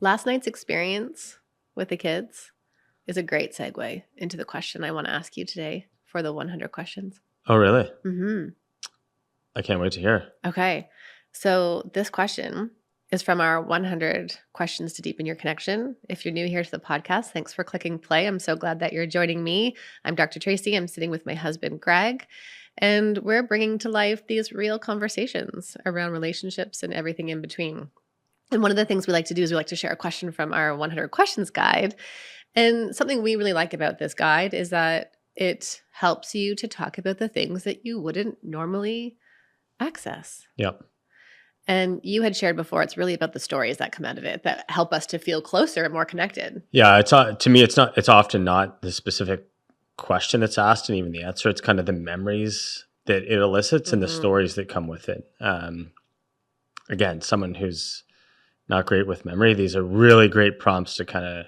Last night's experience with the kids is a great segue into the question I want to ask you today for the 100 questions. Oh, really? Mm-hmm. I can't wait to hear. Okay. So this question is from our 100 questions to deepen your connection. If you're new here to the podcast, thanks for clicking play. I'm so glad that you're joining me. I'm Dr. Tracy. I'm sitting with my husband, Greg, and we're bringing to life these real conversations around relationships and everything in between. And one of the things we like to do is we like to share a question from our 100 questions guide. And something we really like about this guide is that it helps you to talk about the things that you wouldn't normally access. Yep. And you had shared before, it's really about the stories that come out of it that help us to feel closer and more connected. Yeah. It's to me, it's often not the specific question that's asked and even the answer. It's kind of the memories that it elicits and the stories that come with it. Again, someone who's not great with memory, these are really great prompts to kind of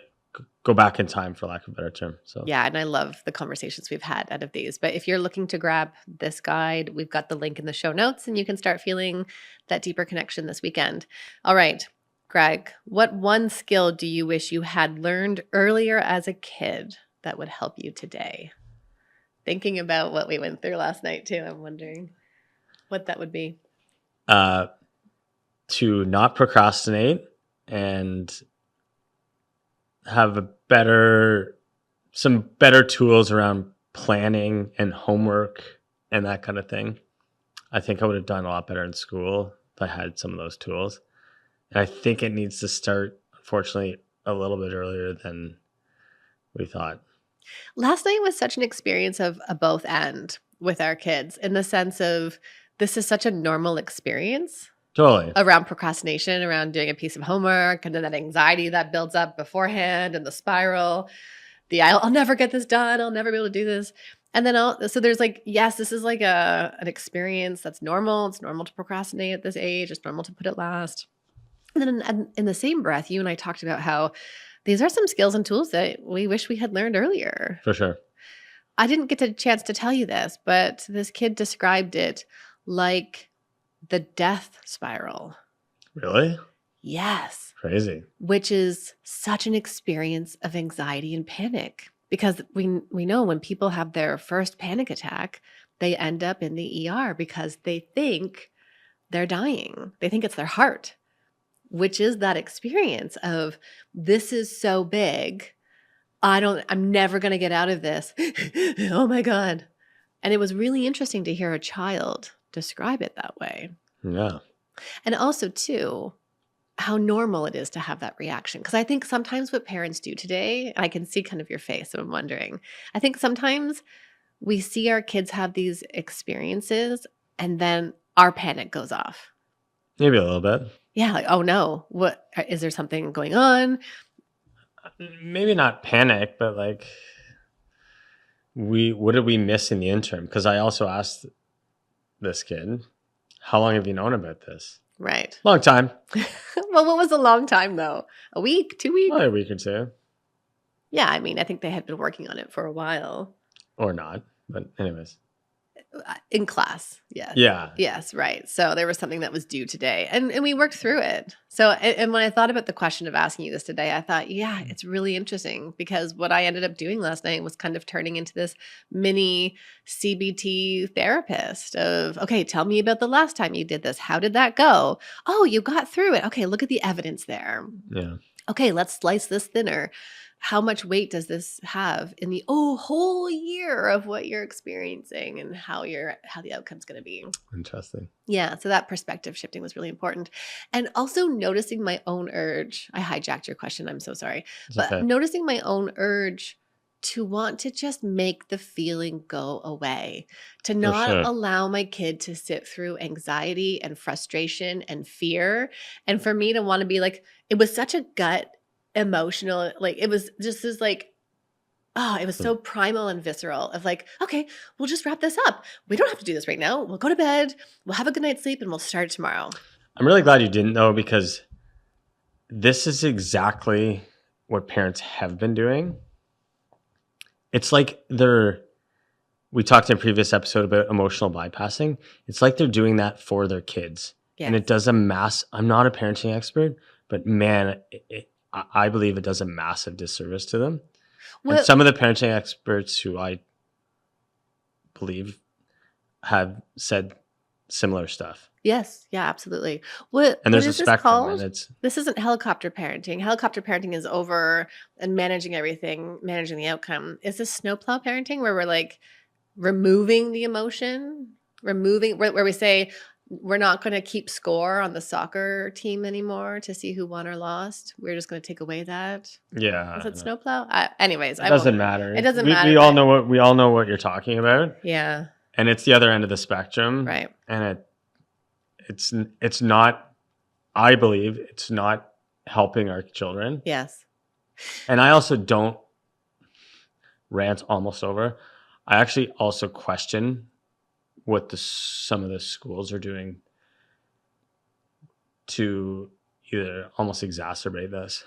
go back in time, for lack of a better term. So yeah, and I love the conversations we've had out of these. But if you're looking to grab this guide, we've got the link in the show notes and you can start feeling that deeper connection this weekend. All right, Greg, what one skill do you wish you had learned earlier as a kid that would help you today? Thinking about what we went through last night too, I'm wondering what that would be. To not procrastinate and have some better tools around planning and homework and that kind of thing. I think I would have done a lot better in school if I had some of those tools. And I think it needs to start, unfortunately, a little bit earlier than we thought. Last night was such an experience of a both and with our kids in the sense of this is such a normal experience. Totally. Around procrastination, around doing a piece of homework, and then that anxiety that builds up beforehand and the spiral, I'll never get this done. I'll never be able to do this. And then so there's like, yes, this is like an experience that's normal. It's normal to procrastinate at this age. It's normal to put it last. And then in the same breath, you and I talked about how these are some skills and tools that we wish we had learned earlier. For sure. I didn't get a chance to tell you this, but this kid described it like the death spiral. Really? Yes. Crazy. Which is such an experience of anxiety and panic because we know when people have their first panic attack, they end up in the ER because they think they're dying. They think it's their heart, which is that experience of this is so big. I'm never going to get out of this. Oh my God. And it was really interesting to hear a child describe it that way. Yeah. And also, too, how normal it is to have that reaction. Because I think sometimes what parents do today, I can see kind of your face, so I'm wondering, I think sometimes we see our kids have these experiences and then our panic goes off. Maybe a little bit. Yeah, like, oh no, what is there something going on? Maybe not panic, but like what did we miss in the interim? Because I also asked this kid, how long have you known about this? Right. Long time. Well, what was a long time though? A week, 2 weeks? Well, a week or two. Yeah, I mean, I think they had been working on it for a while. Or not, but anyways. In class, yes. Yeah. Yes, right. So there was something that was due today, and we worked through it. So, and when I thought about the question of asking you this today, I thought, yeah, it's really interesting because what I ended up doing last night was kind of turning into this mini CBT therapist of, okay, tell me about the last time you did this. How did that go? Oh, you got through it. Okay, look at the evidence there. Yeah. Okay, let's slice this thinner. How much weight does this have in the whole year of what you're experiencing and how the outcome's going to be? Interesting. Yeah, so that perspective shifting was really important. And also noticing my own urge. I hijacked your question. I'm so sorry. But noticing my own urge to want to just make the feeling go away, to not allow my kid to sit through anxiety and frustration and fear. And for me to want to be like, it was such a gut emotional, like it was just this like, oh, it was so primal and visceral of like, okay, we'll just wrap this up. We don't have to do this right now. We'll go to bed. We'll have a good night's sleep and we'll start tomorrow. I'm really glad you didn't though, because this is exactly what parents have been doing. It's like we talked in a previous episode about emotional bypassing. It's like they're doing that for their kids. Yes. And it does I'm not a parenting expert, but man, I believe it does a massive disservice to them. And Well, some of the parenting experts who I believe have said similar stuff. yes. Yeah, absolutely. And What there's a is this spectrum, and called? it's This isn't helicopter parenting. Helicopter parenting is over and managing everything, managing the outcome. Is this snowplow parenting where we're like removing the emotion, removing where we say we're not going to keep score on the soccer team anymore to see who won or lost. We're just going to take away that. Is it snowplow? Anyways, it I won't. doesn't matter. It doesn't We matter. all know what you're talking about. Yeah. And it's the other end of the spectrum. Right. And it's not, I believe it's not helping our children. Yes. And I also don't rant almost over. I actually also question what some of the schools are doing to either almost exacerbate this.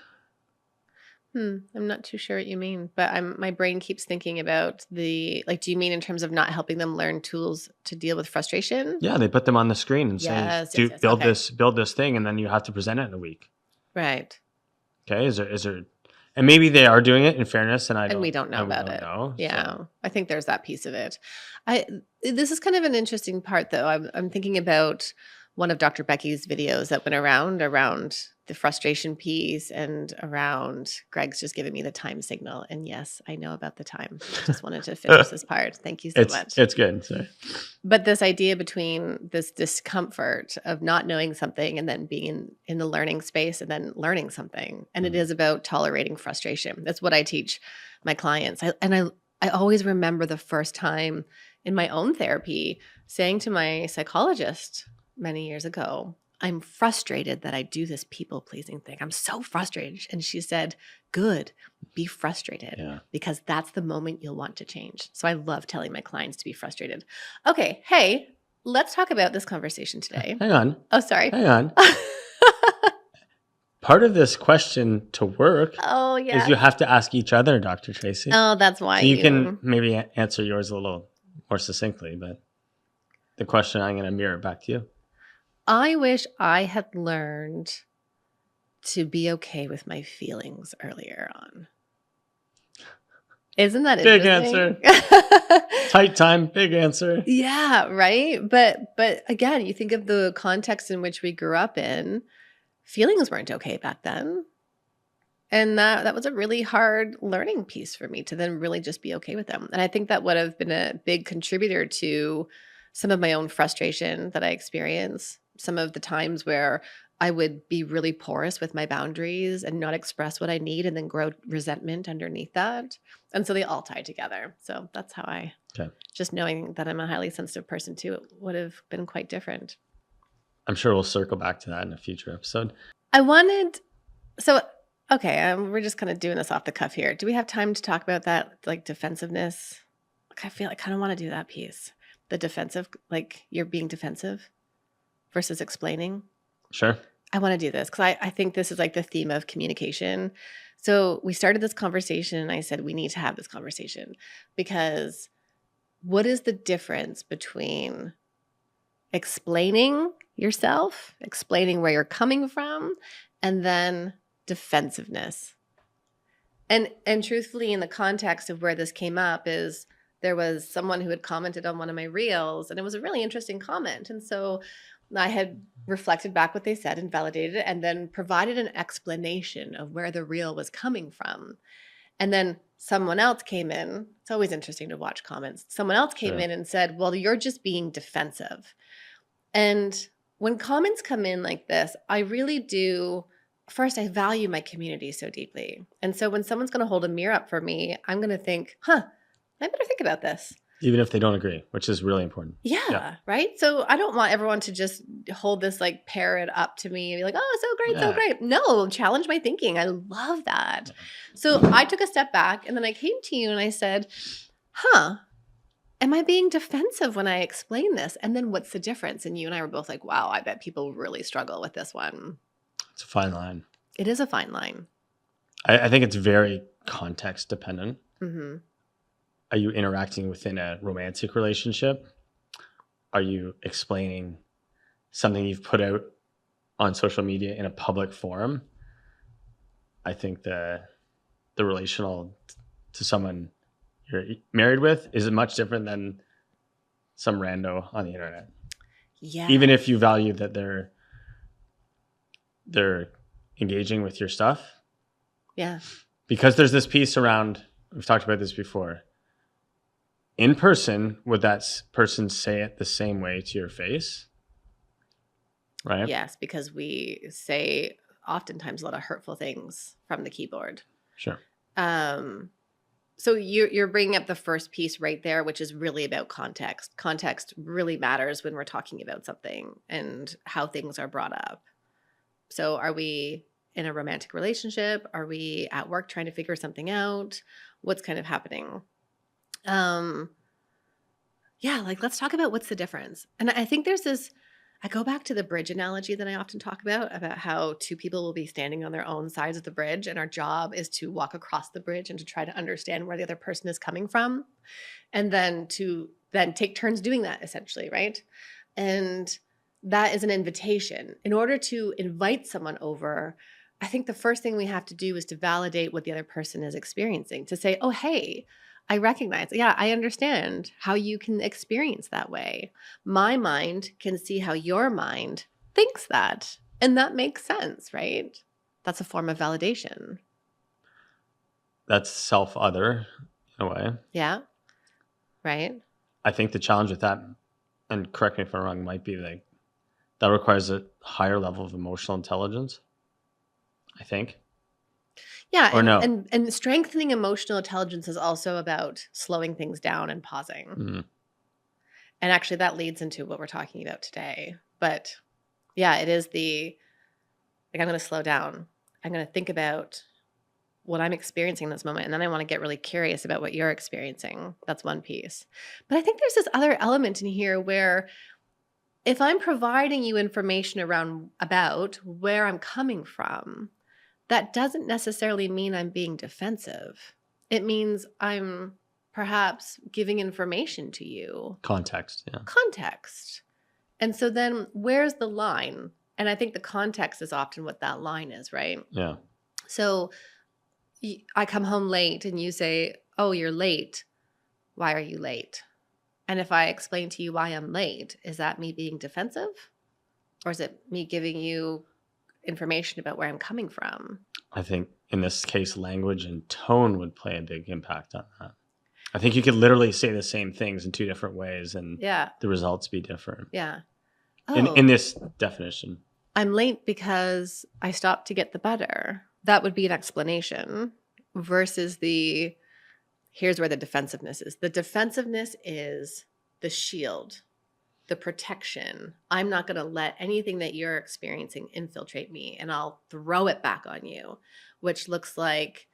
I'm not too sure what you mean, but my brain keeps thinking about do you mean in terms of not helping them learn tools to deal with frustration? Yeah, they put them on the screen and say, build this thing, and then you have to present it in a week. Right. Okay. Is there, and maybe they are doing it in fairness, and we don't know about it. Yeah. So. I think there's that piece of it. This is kind of an interesting part though. I'm thinking about one of Dr. Becky's videos that went around the frustration piece and around Greg's just giving me the time signal. And yes, I know about the time. Just wanted to finish this part. Thank you so much. It's good. Sorry. But this idea between this discomfort of not knowing something and then being in the learning space and then learning something. And it is about tolerating frustration. That's what I teach my clients. I always remember the first time in my own therapy saying to my psychologist many years ago, I'm frustrated that I do this people-pleasing thing. I'm so frustrated. And she said, good, be frustrated because that's the moment you'll want to change. So I love telling my clients to be frustrated. Okay, hey, let's talk about this conversation today. Hang on. Oh, sorry. Hang on. Part of this question to work is you have to ask each other, Dr. Tracy. Oh, that's why. So you can maybe answer yours a little more succinctly, but the question, I'm going to mirror it back to you. I wish I had learned to be okay with my feelings earlier on. Isn't that big answer? Tight time, big answer. Yeah, right. But again, you think of the context in which we grew up in. Feelings weren't okay back then, and that was a really hard learning piece for me to then really just be okay with them. And I think that would have been a big contributor to some of my own frustration that I experience. Some of the times where I would be really porous with my boundaries and not express what I need and then grow resentment underneath that. And so they all tie together. So that's how just knowing that I'm a highly sensitive person too, it would have been quite different. I'm sure we'll circle back to that in a future episode. We're just kind of doing this off the cuff here. Do we have time to talk about that, like defensiveness? I feel like I kind of want to do that piece. The defensive, like you're being defensive versus explaining. Sure. I want to do this because I think this is like the theme of communication. So we started this conversation and I said, we need to have this conversation because what is the difference between explaining yourself, explaining where you're coming from, and then defensiveness? And truthfully, in the context of where this came up is there was someone who had commented on one of my reels and it was a really interesting comment. And so I had reflected back what they said and validated it and then provided an explanation of where the reel was coming from. And then someone else came in. It's always interesting to watch comments. Someone else came in and said, well, you're just being defensive. And when comments come in like this, I really do. First, I value my community so deeply. And so when someone's going to hold a mirror up for me, I'm going to think, I better think about this. Even if they don't agree, which is really important. Yeah, right? So I don't want everyone to just hold this like parrot up to me and be like, oh, so great, so great. No, challenge my thinking. I love that. So I took a step back and then I came to you and I said, am I being defensive when I explain this? And then what's the difference? And you and I were both like, wow, I bet people really struggle with this one. It's a fine line. It is a fine line. I think it's very context dependent. Mm-hmm. Are you interacting within a romantic relationship? Are you explaining something you've put out on social media in a public forum? I think the relational to someone you're married with is much different than some rando on the internet. Yeah. Even if you value that they're engaging with your stuff. Yeah. Because there's this piece around, we've talked about this before. In person, would that person say it the same way to your face? Right? Yes, because we say oftentimes a lot of hurtful things from the keyboard. Sure. So you're bringing up the first piece right there, which is really about context. Context really matters when we're talking about something and how things are brought up. So are we in a romantic relationship? Are we at work trying to figure something out? What's kind of happening? Yeah, like let's talk about what's the difference. And I think there's this, I go back to the bridge analogy that I often talk about how two people will be standing on their own sides of the bridge, and our job is to walk across the bridge and to try to understand where the other person is coming from, and then to take turns doing that, essentially, right? And that is an invitation. In order to invite someone over, I think the first thing we have to do is to validate what the other person is experiencing, to say, oh, hey, I recognize, yeah, I understand how you can experience that way. My mind can see how your mind thinks that. And that makes sense, right? That's a form of validation. That's self-other in a way. Yeah. Right. I think the challenge with that, and correct me if I'm wrong, might be like that requires a higher level of emotional intelligence, I think. Yeah. Or no. And strengthening emotional intelligence is also about slowing things down and pausing. Mm. And actually that leads into what we're talking about today. But yeah, it is I'm going to slow down. I'm going to think about what I'm experiencing in this moment. And then I want to get really curious about what you're experiencing. That's one piece. But I think there's this other element in here where if I'm providing you information about where I'm coming from, that doesn't necessarily mean I'm being defensive. It means I'm perhaps giving information to you. Context, yeah. Context. And so then where's the line? And I think the context is often what that line is, right? Yeah. So I come home late and you say, oh, you're late. Why are you late? And if I explain to you why I'm late, is that me being defensive? Or is it me giving you information about where I'm coming from? I think in this case, language and tone would play a big impact on that. I think you could literally say the same things in two different ways and the results be different. Yeah. In this definition. I'm late because I stopped to get the butter. That would be an explanation versus here's where the defensiveness is. The defensiveness is the shield, the protection. I'm not going to let anything that you're experiencing infiltrate me, and I'll throw it back on you, which looks like,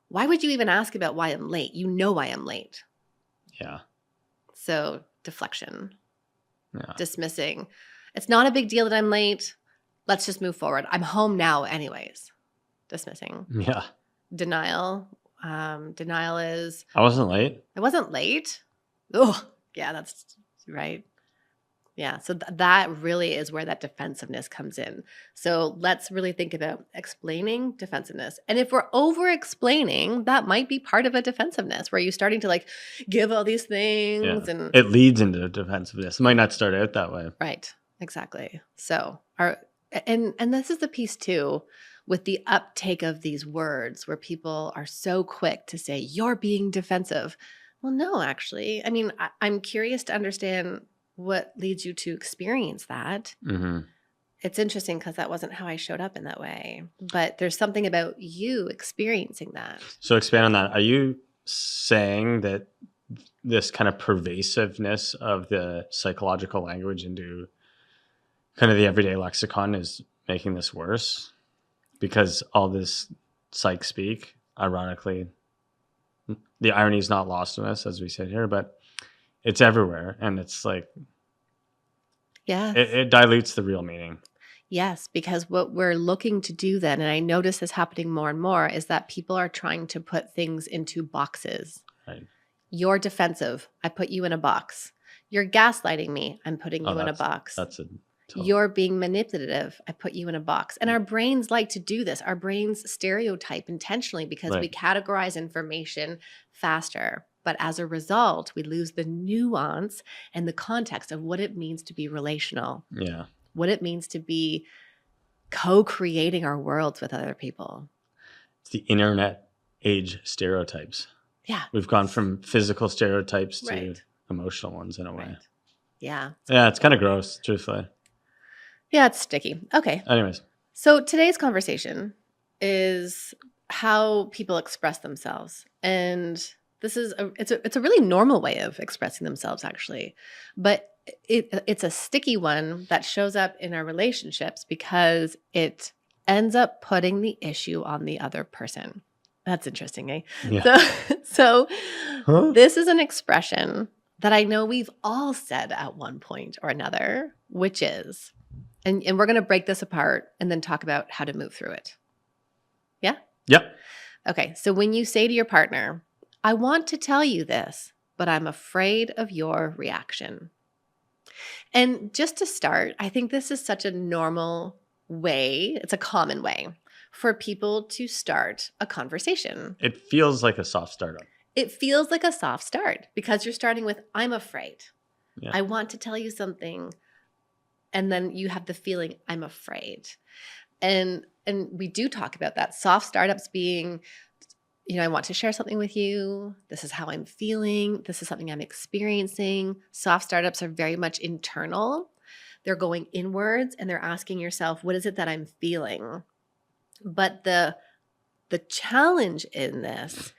why would you even ask about why I'm late? You know why I'm late. Yeah. So deflection, dismissing. It's not a big deal that I'm late. Let's just move forward. I'm home now anyways. Dismissing. Yeah. Denial. Denial is, I wasn't late. I wasn't late. Oh, yeah, that's right. Yeah, so that really is where that defensiveness comes in. So let's really think about explaining defensiveness. And if we're over-explaining, that might be part of a defensiveness where you're starting to like give all these things. Yeah. And it leads into defensiveness. It might not start out that way. Right, exactly. So and this is the piece too with the uptake of these words where people are so quick to say, you're being defensive. Well, no, actually. I mean, I'm curious to understand what leads you to experience that. Mm-hmm. It's interesting because that wasn't how I showed up in that way. But there's something about you experiencing that. So expand on that. Are you saying that this kind of pervasiveness of the psychological language into kind of the everyday lexicon is making this worse? Because all this psych speak, ironically, the irony is not lost on us as we sit here, but it's everywhere. And it's like, it dilutes the real meaning. Yes, because what we're looking to do then, and I notice this happening more and more, is that people are trying to put things into boxes. Right. You're defensive. I put you in a box. You're gaslighting me. I'm putting you in a box. That's a Totally. You're being manipulative. I put you in a box. And our brains like to do this. Our brains stereotype intentionally because we categorize information faster. But as a result, we lose the nuance and the context of what it means to be relational. Yeah. What it means to be co-creating our worlds with other people. It's the internet age stereotypes. Yeah. We've gone from physical stereotypes to emotional ones in a way. Yeah. Yeah, it's kind of gross, truthfully. Yeah, it's sticky. Okay. Anyways. So today's conversation is how people express themselves. And this is it's a really normal way of expressing themselves, actually. But it's a sticky one that shows up in our relationships because it ends up putting the issue on the other person. That's interesting, eh? Yeah. So this is an expression that I know we've all said at one point or another, which is, and we're going to break this apart and then talk about how to move through it. Yeah? Yep. Okay. So when you say to your partner, I want to tell you this, but I'm afraid of your reaction. And just to start, I think this is such a normal way, it's a common way for people to start a conversation. It feels like a soft startup. It feels like a soft start because you're starting with, I'm afraid. Yeah. I want to tell you something. And then you have the feeling, I'm afraid. And we do talk about that. Soft startups being, I want to share something with you. This is how I'm feeling. This is something I'm experiencing. Soft startups are very much internal. They're going inwards and they're asking yourself, what is it that I'm feeling? But the challenge in this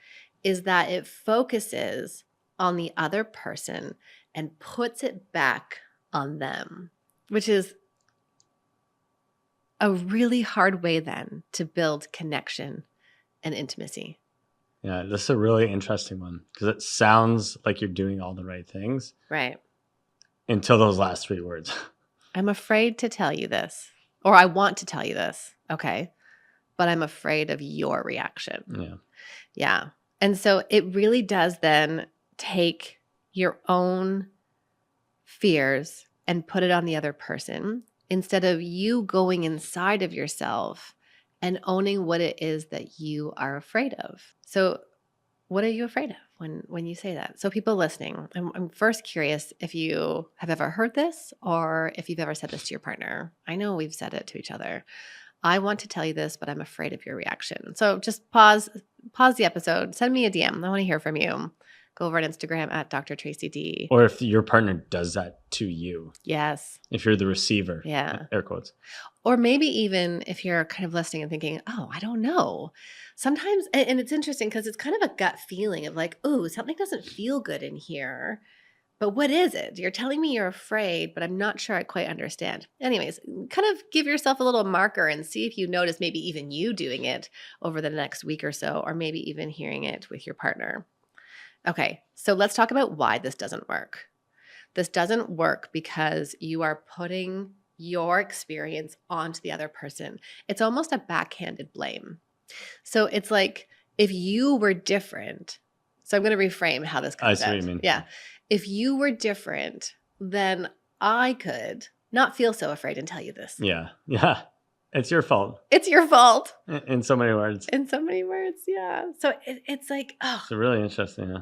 is that it focuses on the other person and puts it back on them, which is a really hard way then to build connection and intimacy. Yeah, this is a really interesting one because it sounds like you're doing all the right things. Right. Until those last 3 words. I'm afraid to tell you this, or I want to tell you this. Okay. But I'm afraid of your reaction. Yeah. Yeah. And so it really does then take your own fears and put it on the other person instead of you going inside of yourself and owning what it is that you are afraid of. So what are you afraid of when you say that? So people listening, I'm first curious if you have ever heard this or if you've ever said this to your partner. I know we've said it to each other. I want to tell you this, but I'm afraid of your reaction. So just pause the episode. Send me a DM. I want to hear from you. Go over on Instagram at Dr. Tracy D. Or if your partner does that to you. Yes. If you're the receiver. Yeah. Air quotes. Or maybe even if you're kind of listening and thinking, oh, I don't know. Sometimes, and it's interesting because it's kind of a gut feeling of like, oh, something doesn't feel good in here. But what is it? You're telling me you're afraid, but I'm not sure I quite understand. Anyways, kind of give yourself a little marker and see if you notice maybe even you doing it over the next week or so, or maybe even hearing it with your partner. Okay, so let's talk about why this doesn't work. This doesn't work because you are putting your experience onto the other person. It's almost a backhanded blame. So it's like if you were different. So I'm going to reframe how this comes out. I see what you mean. Yeah. If you were different, then I could not feel so afraid and tell you this. Yeah. Yeah. It's your fault. It's your fault. In so many words. In so many words, yeah. So it's like, oh. It's really interesting, yeah.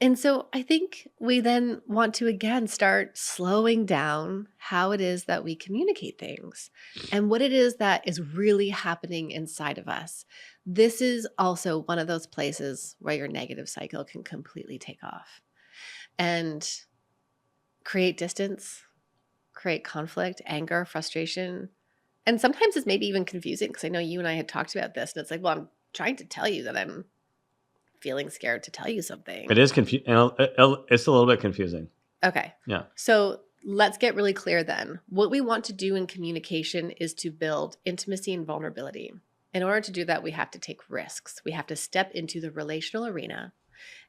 And so I think we then want to, again, start slowing down how it is that we communicate things and what it is that is really happening inside of us. This is also one of those places where your negative cycle can completely take off and create distance, create conflict, anger, frustration. And sometimes it's maybe even confusing because I know you and I had talked about this and it's like, well, I'm trying to tell you that I'm feeling scared to tell you something. It is confusing. It's a little bit confusing. Okay. Yeah. So let's get really clear then. What we want to do in communication is to build intimacy and vulnerability. In order to do that, we have to take risks. We have to step into the relational arena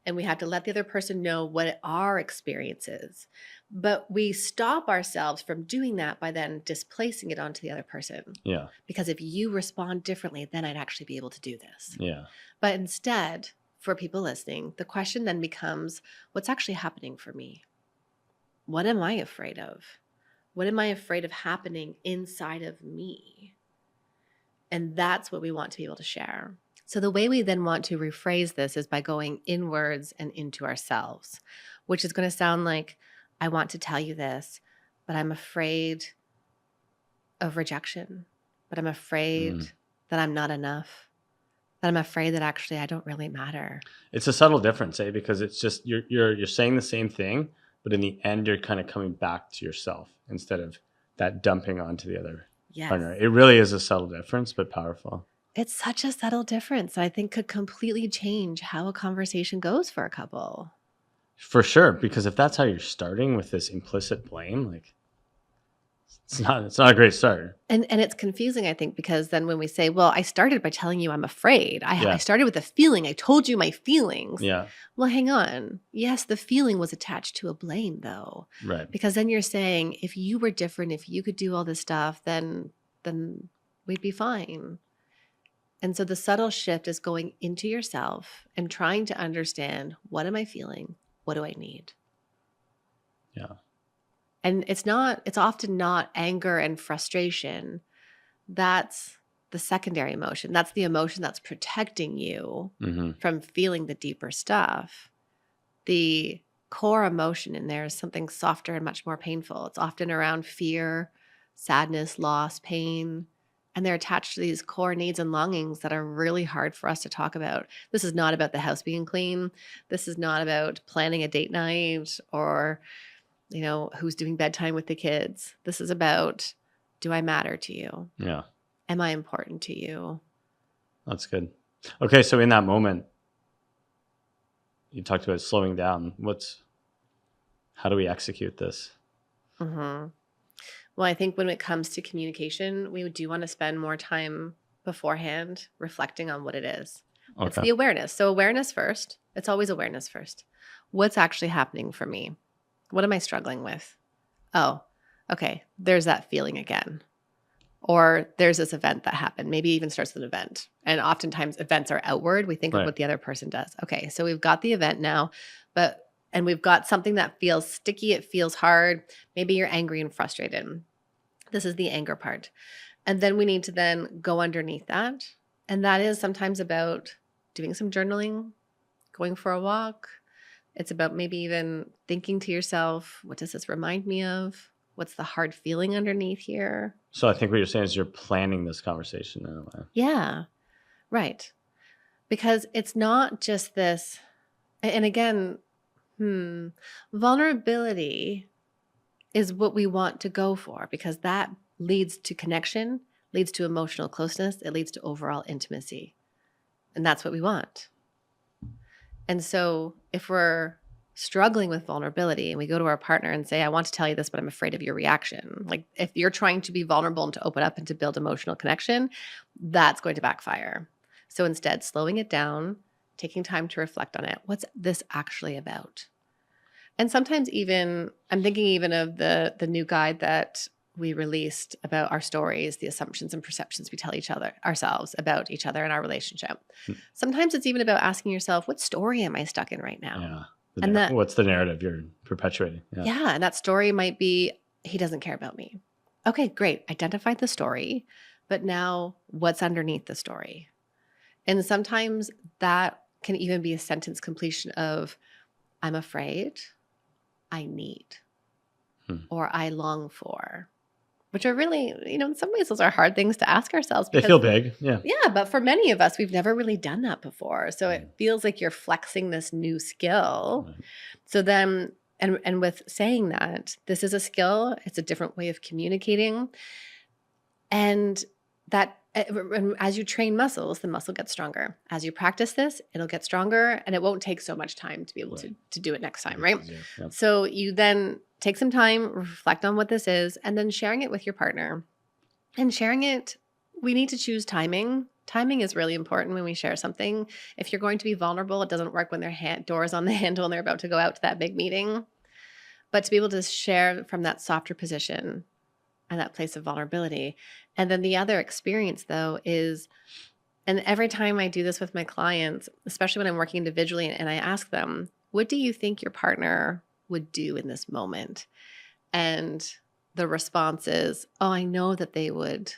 and we have to let the other person know what our experience is. But we stop ourselves from doing that by then displacing it onto the other person. Yeah. Because if you respond differently, then I'd actually be able to do this. Yeah. But instead, for people listening, the question then becomes, what's actually happening for me? What am I afraid of? What am I afraid of happening inside of me? And that's what we want to be able to share. So the way we then want to rephrase this is by going inwards and into ourselves, which is going to sound like, I want to tell you this, but I'm afraid of rejection, but I'm afraid that I'm not enough, that I'm afraid that actually I don't really matter. It's a subtle difference, eh? Because it's just you're saying the same thing, but in the end, you're kind of coming back to yourself instead of that dumping onto the other partner. It really is a subtle difference, but powerful. It's such a subtle difference that I think could completely change how a conversation goes for a couple. For sure, because if that's how you're starting with this implicit blame, like it's not a great start. And it's confusing, I think, because then when we say, well, I started by telling you I'm afraid. I started with a feeling. I told you my feelings. Yeah. Well, hang on. Yes, the feeling was attached to a blame, though. Right. Because then you're saying, if you were different, if you could do all this stuff, then we'd be fine. And so the subtle shift is going into yourself and trying to understand, what am I feeling? What do I need? Yeah. And it's often not anger and frustration. That's the secondary emotion. That's the emotion that's protecting you from feeling the deeper stuff. The core emotion in there is something softer and much more painful. It's often around fear, sadness, loss, pain. And they're attached to these core needs and longings that are really hard for us to talk about. This is not about the house being clean. This is not about planning a date night or, who's doing bedtime with the kids. This is about, do I matter to you? Yeah. Am I important to you? That's good. Okay, so in that moment, you talked about slowing down. How do we execute this? Well, I think when it comes to communication, we do want to spend more time beforehand reflecting on what it is. Okay. It's the awareness. So awareness first. It's always awareness first. What's actually happening for me? What am I struggling with? Oh, okay. There's that feeling again. Or there's this event that happened. Maybe it even starts with an event. And oftentimes events are outward. We think of what the other person does. Okay, so we've got the event now, and we've got something that feels sticky. It feels hard. Maybe you're angry and frustrated. This is the anger part. And then we need to then go underneath that. And that is sometimes about doing some journaling, going for a walk. It's about maybe even thinking to yourself, what does this remind me of? What's the hard feeling underneath here? So I think what you're saying is you're planning this conversation in a way. Yeah, right. Because it's not just this, and again, vulnerability is what we want to go for, because that leads to connection, leads to emotional closeness, it leads to overall intimacy. And that's what we want. And so if we're struggling with vulnerability and we go to our partner and say, I want to tell you this, but I'm afraid of your reaction. Like if you're trying to be vulnerable and to open up and to build emotional connection, that's going to backfire. So instead, slowing it down, taking time to reflect on it. What's this actually about? And sometimes even, I'm thinking even of the new guide that we released about our stories, the assumptions and perceptions we tell ourselves about each other and our relationship. Sometimes it's even about asking yourself, what story am I stuck in right now? Yeah. What's the narrative you're perpetuating? Yeah. And that story might be, he doesn't care about me. Okay, great. Identified the story, but now what's underneath the story? And sometimes that can even be a sentence completion of, I'm afraid, I need, or I long for, which are really, in some ways, those are hard things to ask ourselves. They feel big. Yeah. Yeah. But for many of us, we've never really done that before. So it feels like you're flexing this new skill. Right. So then, and with saying that, this is a skill, it's a different way of communicating. And that, as you train muscles, the muscle gets stronger. As you practice this, it'll get stronger, and it won't take so much time to be able to do it next time, right? Yep. So you then take some time, reflect on what this is, and then sharing it with your partner. And sharing it, we need to choose timing. Timing is really important when we share something. If you're going to be vulnerable, it doesn't work when their door is on the handle and they're about to go out to that big meeting. But to be able to share from that softer position and that place of vulnerability. And then the other experience, though, is, and every time I do this with my clients, especially when I'm working individually, and I ask them, what do you think your partner would do in this moment? And the response is, oh, I know that they would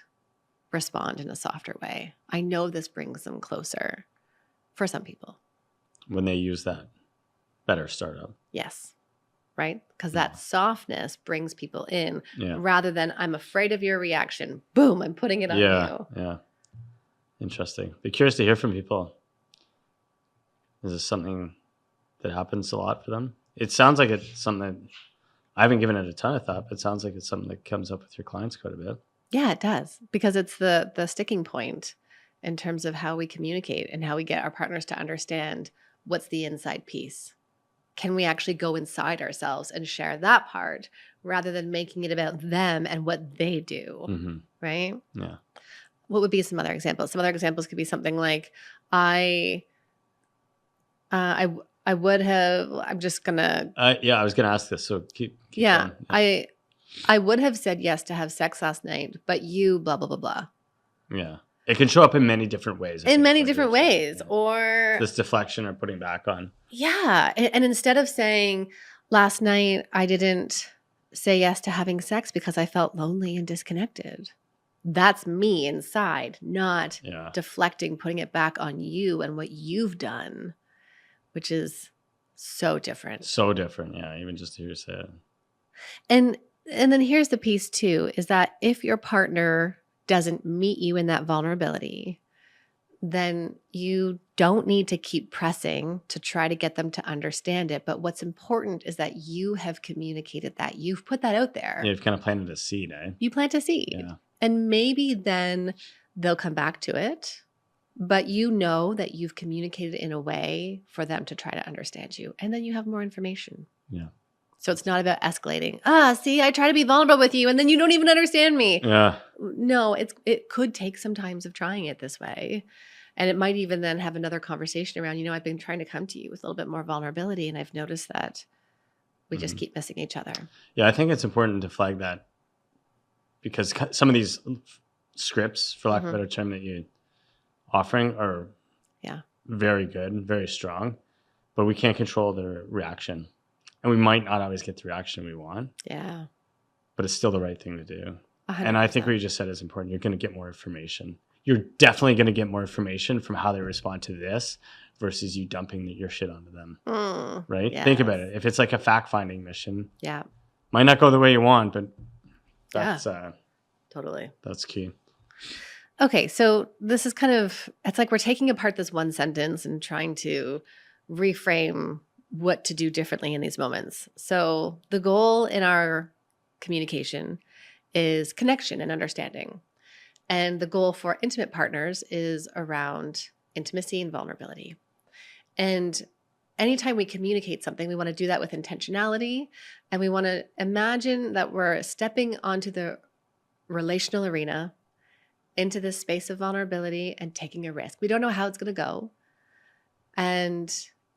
respond in a softer way. I know this brings them closer for some people. When they use that better startup. Yes. Right? Because that softness brings people in Yeah. rather than I'm afraid of your reaction. Boom, I'm putting it on you. Yeah. Interesting. Be curious to hear from people. Is this something that happens a lot for them? It sounds like it's something that I haven't given it a ton of thought, but it sounds like it's something that comes up with your clients quite a bit. Yeah, it does. Because it's the sticking point in terms of how we communicate and how we get our partners to understand what's the inside piece. Can we actually go inside ourselves and share that part rather than making it about them and what they do? Mm-hmm. Right? Yeah. What would be some other examples? Some other examples could be something like, I would have, I'm just going to. I was going to ask this. So keep yeah, going. I would have said yes to have sex last night, but you blah, blah, blah, blah. Yeah. It can show up in many different ways. In many different ways. Yeah. Or this deflection or putting back on. Yeah. And instead of saying last night, I didn't say yes to having sex because I felt lonely and disconnected. That's me inside, not deflecting, putting it back on you and what you've done, which is so different. So different. Yeah. Even just to hear you say it. And then here's the piece too, is that if your partner doesn't meet you in that vulnerability, then you don't need to keep pressing to try to get them to understand it. But what's important is that you have communicated that. You've put that out there. Yeah, you've kind of planted a seed, eh? You plant a seed. Yeah. And maybe then they'll come back to it. But you know that you've communicated in a way for them to try to understand you. And then you have more information. Yeah. So it's not about escalating. See, I try to be vulnerable with you and then you don't even understand me. Yeah. No, it could take some times of trying it this way. And it might even then have another conversation around, I've been trying to come to you with a little bit more vulnerability and I've noticed that we just keep missing each other. Yeah, I think it's important to flag that because some of these scripts, for lack of a better term, that you're offering are very good, very strong, but we can't control their reaction. And we might not always get the reaction we want. Yeah. But it's still the right thing to do. 100%. And I think what you just said is important. You're going to get more information. You're definitely going to get more information from how they respond to this versus you dumping your shit onto them. Right? Yes. Think about it. If it's like a fact-finding mission, yeah, might not go the way you want, but that's totally. That's key. Okay, so this is it's like we're taking apart this one sentence and trying to reframe what to do differently in these moments. So the goal in our communication is connection and understanding. And the goal for intimate partners is around intimacy and vulnerability. And anytime we communicate something, we want to do that with intentionality. And we want to imagine that we're stepping onto the relational arena into this space of vulnerability and taking a risk. We don't know how it's going to go. And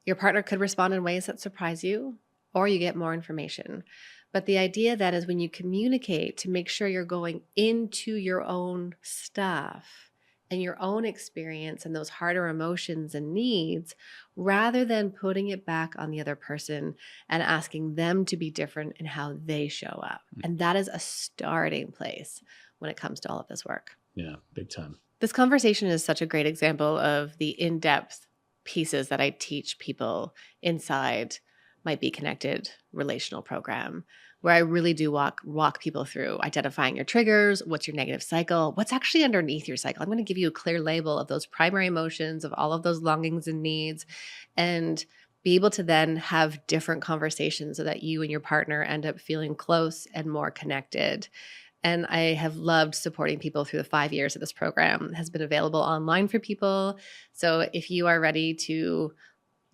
your partner could respond in ways that surprise you, or you get more information. But the idea that is when you communicate to make sure you're going into your own stuff and your own experience and those harder emotions and needs, rather than putting it back on the other person and asking them to be different in how they show up. And that is a starting place when it comes to all of this work. Yeah, big time. This conversation is such a great example of the in-depth pieces that I teach people inside my Be Connected relational program, where I really do walk people through identifying your triggers, what's your negative cycle, what's actually underneath your cycle. I'm going to give you a clear label of those primary emotions, of all of those longings and needs, and be able to then have different conversations so that you and your partner end up feeling close and more connected. And I have loved supporting people through the 5 years of this program. It has been available online for people. So if you are ready to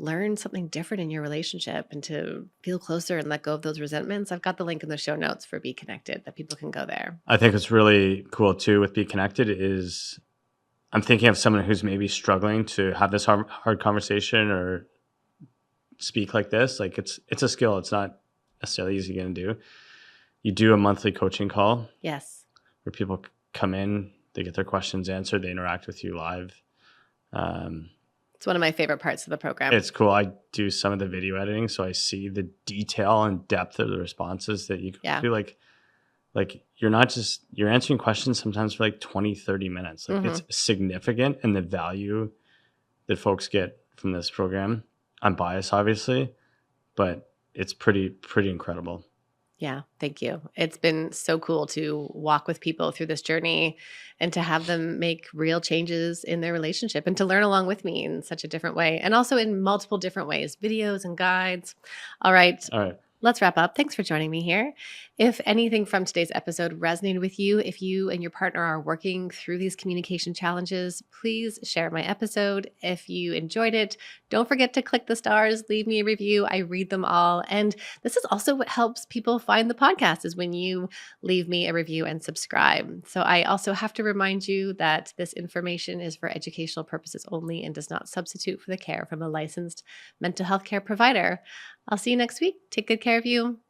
learn something different in your relationship and to feel closer and let go of those resentments, I've got the link in the show notes for Be Connected that people can go there. I think what's really cool too with Be Connected is I'm thinking of someone who's maybe struggling to have this hard conversation or speak like this. Like it's a skill. It's not necessarily easy to do. You do a monthly coaching call. Yes. Where people come in, they get their questions answered, they interact with you live. It's one of my favorite parts of the program. It's cool. I do some of the video editing, so I see the detail and depth of the responses that you go through. Like like you're answering questions sometimes for like 20, 30 minutes. Like it's significant, and the value that folks get from this program, I'm biased obviously, but it's pretty incredible. Yeah, thank you. It's been so cool to walk with people through this journey and to have them make real changes in their relationship and to learn along with me in such a different way and also in multiple different ways, videos and guides. All right. All right. Let's wrap up. Thanks for joining me here. If anything from today's episode resonated with you, if you and your partner are working through these communication challenges, please share my episode. If you enjoyed it, don't forget to click the stars, leave me a review. I read them all. And this is also what helps people find the podcast is when you leave me a review and subscribe. So I also have to remind you that this information is for educational purposes only and does not substitute for the care from a licensed mental health care provider. I'll see you next week. Take good care of you.